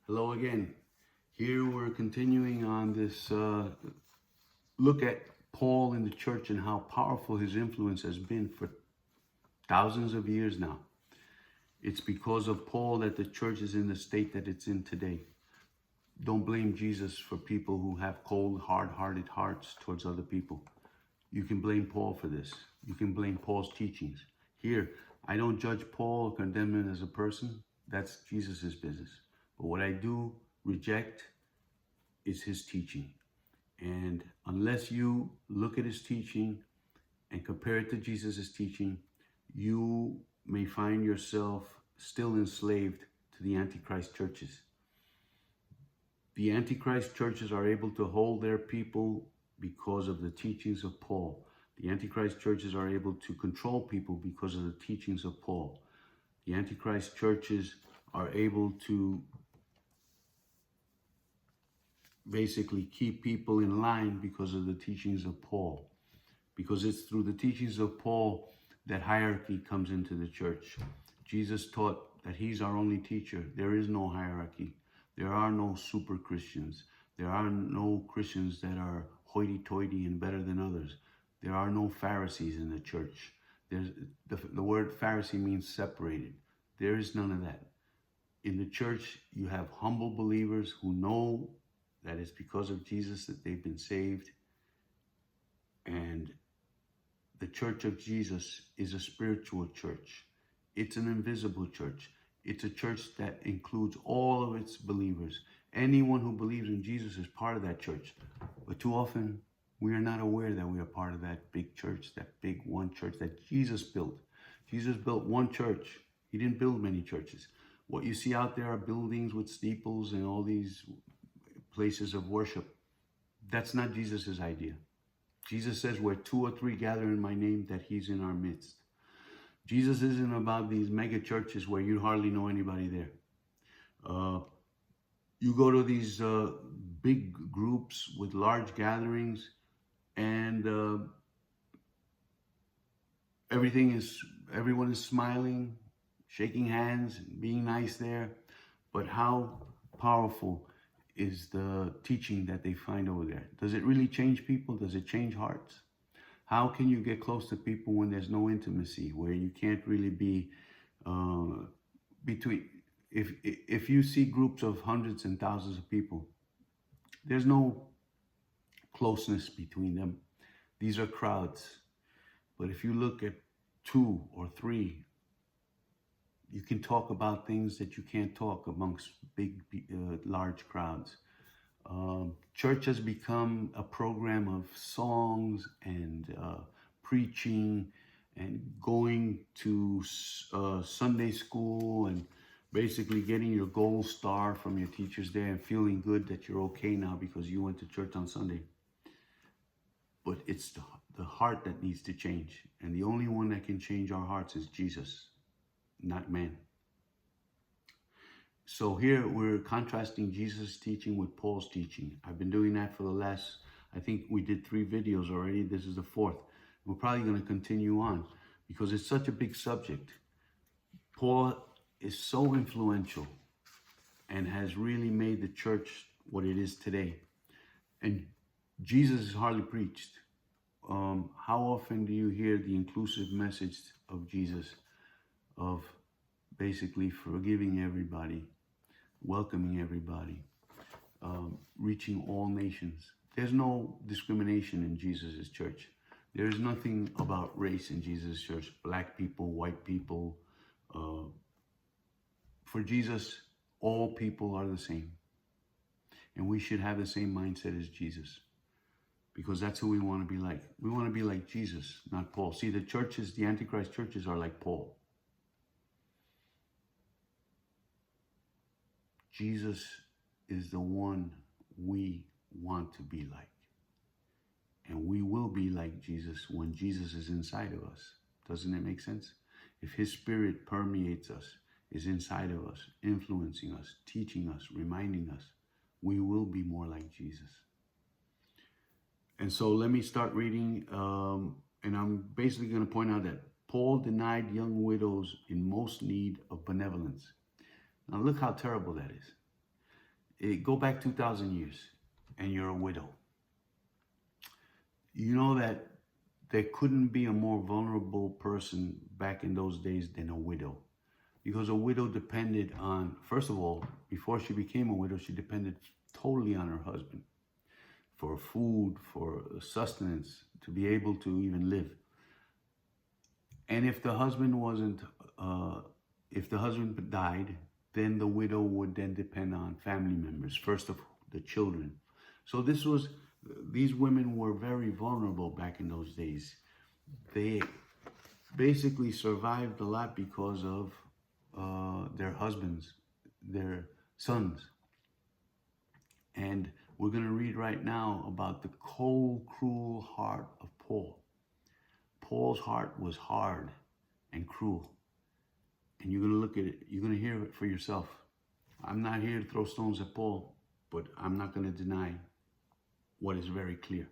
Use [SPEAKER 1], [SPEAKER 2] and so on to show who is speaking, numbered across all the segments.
[SPEAKER 1] Hello again. Here we're continuing on this look at Paul in the church and how powerful his influence has been for thousands of years now. It's because of Paul that the church is in the state that it's in today. Don't blame Jesus for people who have cold, hard-hearted hearts towards other people. You can blame Paul for this. You can blame Paul's teachings. Here, I don't judge Paul or condemn him as a person. That's Jesus's business. But what I do reject is his teaching. And unless you look at his teaching and compare it to Jesus's teaching, you may find yourself still enslaved to the Antichrist churches. The Antichrist churches are able to hold their people because of the teachings of Paul. The Antichrist churches are able to control people because of the teachings of Paul. The Antichrist churches are able to basically keep people in line because of the teachings of Paul. Because it's through the teachings of Paul that hierarchy comes into the church. Jesus taught that he's our only teacher. There is no hierarchy. There are no super Christians. There are no Christians that are hoity-toity and better than others. There are no Pharisees in the church. The word Pharisee means separated. There is none of that. In the church, you have humble believers who know that it's because of Jesus that they've been saved. And the church of Jesus is a spiritual church. It's an invisible church. It's a church that includes all of its believers. Anyone who believes in Jesus is part of that church. But too often, we are not aware that we are part of that big church, that big one church that Jesus built. Jesus built one church. He didn't build many churches. What you see out there are buildings with steeples and all these places of worship. That's not Jesus's idea. Jesus says where 2 or 3 gather in my name, that he's in our midst. Jesus isn't about these mega churches where you hardly know anybody there. You go to these big groups with large gatherings, and everyone is smiling, shaking hands, being nice there. But how powerful is the teaching that they find over there? Does it really change people? Does it change hearts? How can you get close to people when there's no intimacy, where you can't really be between? If you see groups of hundreds and thousands of people, there's no closeness between them. These are crowds. But if you look at 2 or 3, you can talk about things that you can't talk amongst large crowds. Church has become a program of songs and preaching and going to Sunday school and basically getting your gold star from your teachers there and feeling good that you're okay now because you went to church on Sunday. But it's the heart that needs to change. And the only one that can change our hearts is Jesus, not man. So here we're contrasting Jesus' teaching with Paul's teaching. I've been doing that for the last, I think we did 3 videos already. This is the 4th. We're probably going to continue on because it's such a big subject. Paul is so influential and has really made the church what it is today. And Jesus is hardly preached. How often do you hear the inclusive message of Jesus, of basically forgiving everybody, welcoming everybody, reaching all nations? There's no discrimination in Jesus' church. There is nothing about race in Jesus' church, black people, white people. For Jesus, all people are the same. And we should have the same mindset as Jesus, because that's who we want to be like. We want to be like Jesus, not Paul. See, the churches, the Antichrist churches are like Paul. Jesus is the one we want to be like. And we will be like Jesus when Jesus is inside of us. Doesn't it make sense? If his spirit permeates us, is inside of us, influencing us, teaching us, reminding us, we will be more like Jesus. And so let me start reading, and I'm basically going to point out that Paul denied young widows in most need of benevolence. Now look how terrible that is. Go back 2,000 years and you're a widow. You know that there couldn't be a more vulnerable person back in those days than a widow. Because a widow depended on, first of all, before she became a widow, she depended totally on her husband for food, for sustenance, to be able to even live. And if the husband wasn't, if the husband died, then the widow would then depend on family members, first of the children. So these women were very vulnerable back in those days. They basically survived a lot because of their husbands, their sons. And we're going to read right now about the cold, cruel heart of Paul. Paul's heart was hard and cruel. And you're going to look at it, you're going to hear it for yourself. I'm not here to throw stones at Paul, but I'm not going to deny what is very clear.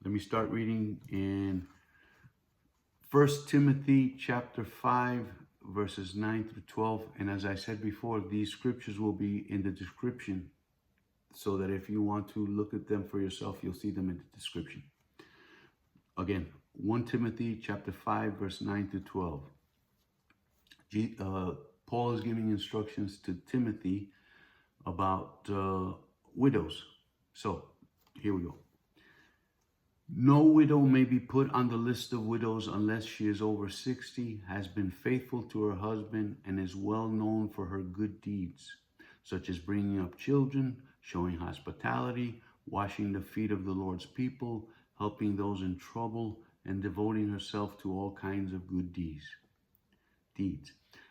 [SPEAKER 1] Let me start reading in 1 Timothy chapter 5, verses 9 through 12. And as I said before, these scriptures will be in the description so that if you want to look at them for yourself, you'll see them in the description. Again, 1 Timothy chapter 5, verse 9 to 12. Paul is giving instructions to Timothy about widows. So, here we go. No widow may be put on the list of widows unless she is over 60, has been faithful to her husband, and is well known for her good deeds, such as bringing up children, showing hospitality, washing the feet of the Lord's people, helping those in trouble, and devoting herself to all kinds of good deeds.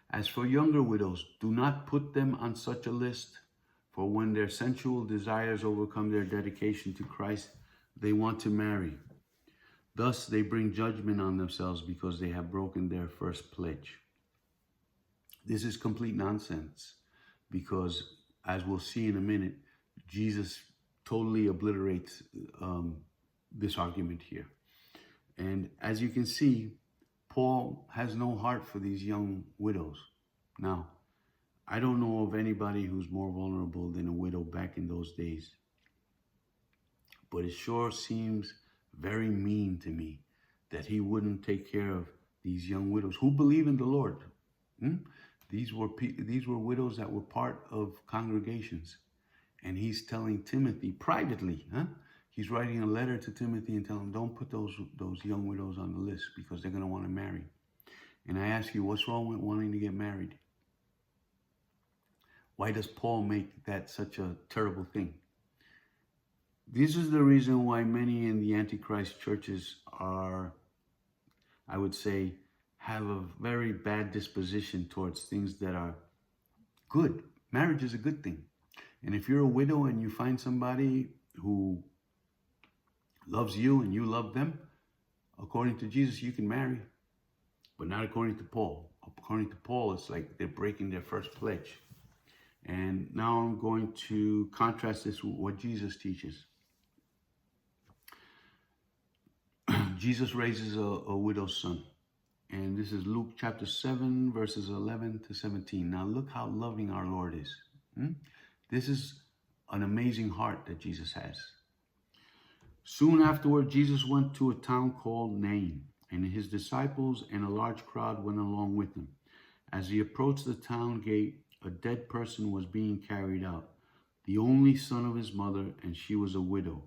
[SPEAKER 1] As for younger widows, do not put them on such a list, for when their sensual desires overcome their dedication to Christ, they want to marry. Thus, they bring judgment on themselves because they have broken their first pledge. This is complete nonsense because, as we'll see in a minute, Jesus totally obliterates this argument here. And as you can see, Paul has no heart for these young widows. Now, I don't know of anybody who's more vulnerable than a widow back in those days. But it sure seems very mean to me that he wouldn't take care of these young widows who believe in the Lord. These were widows that were part of congregations. And he's telling Timothy privately, he's writing a letter to Timothy and telling him, don't put those young widows on the list because they're going to want to marry. And I ask you, what's wrong with wanting to get married? Why does Paul make that such a terrible thing? This is the reason why many in the Antichrist churches are, I would say, have a very bad disposition towards things that are good. Marriage is a good thing. And if you're a widow and you find somebody who loves you and you love them, according to Jesus, you can marry. But not according to Paul. According to Paul, it's like they're breaking their first pledge. And now I'm going to contrast this with what Jesus teaches. Jesus raises a widow's son. And this is Luke chapter 7, verses 11 to 17. Now look how loving our Lord is. This is an amazing heart that Jesus has. Soon afterward, Jesus went to a town called Nain, and his disciples and a large crowd went along with him. As he approached the town gate, a dead person was being carried out, the only son of his mother, and she was a widow.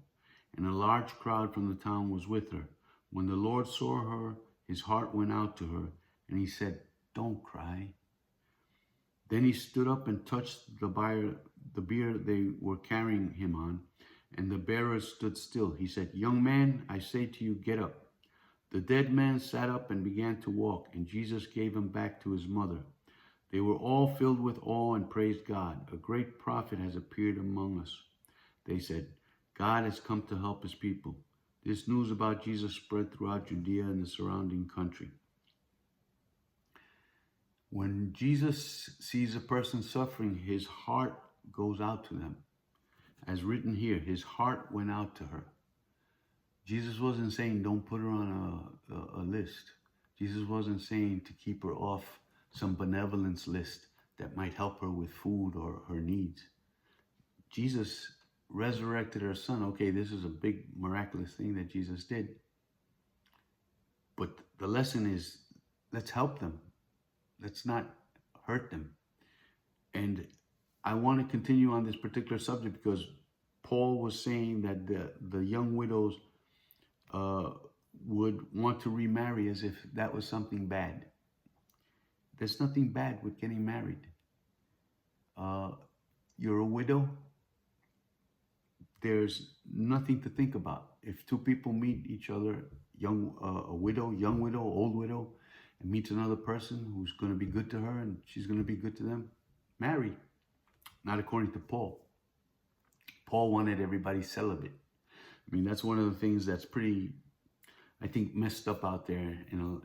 [SPEAKER 1] And a large crowd from the town was with her. When the Lord saw her, his heart went out to her, and he said, "Don't cry." Then he stood up and touched the bier they were carrying him on, and the bearers stood still. He said, "Young man, I say to you, get up." The dead man sat up and began to walk, and Jesus gave him back to his mother. They were all filled with awe and praised God. "A great prophet has appeared among us," they said. "God has come to help his people." This news about Jesus spread throughout Judea and the surrounding country. When Jesus sees a person suffering, his heart goes out to them. As written here, his heart went out to her. Jesus wasn't saying don't put her on a list. Jesus wasn't saying to keep her off some benevolence list that might help her with food or her needs. Jesus resurrected her son. Okay, this is a big miraculous thing that Jesus did. But the lesson is, let's help them. Let's not hurt them. And I want to continue on this particular subject because Paul was saying that the young widows would want to remarry as if that was something bad. There's nothing bad with getting married. You're a widow. There's nothing to think about. If two people meet each other, a widow, young widow, old widow, and meets another person who's going to be good to her and she's going to be good to them, marry. Not according to Paul. Paul wanted everybody celibate. I mean, that's one of the things that's pretty, I think, messed up out there, in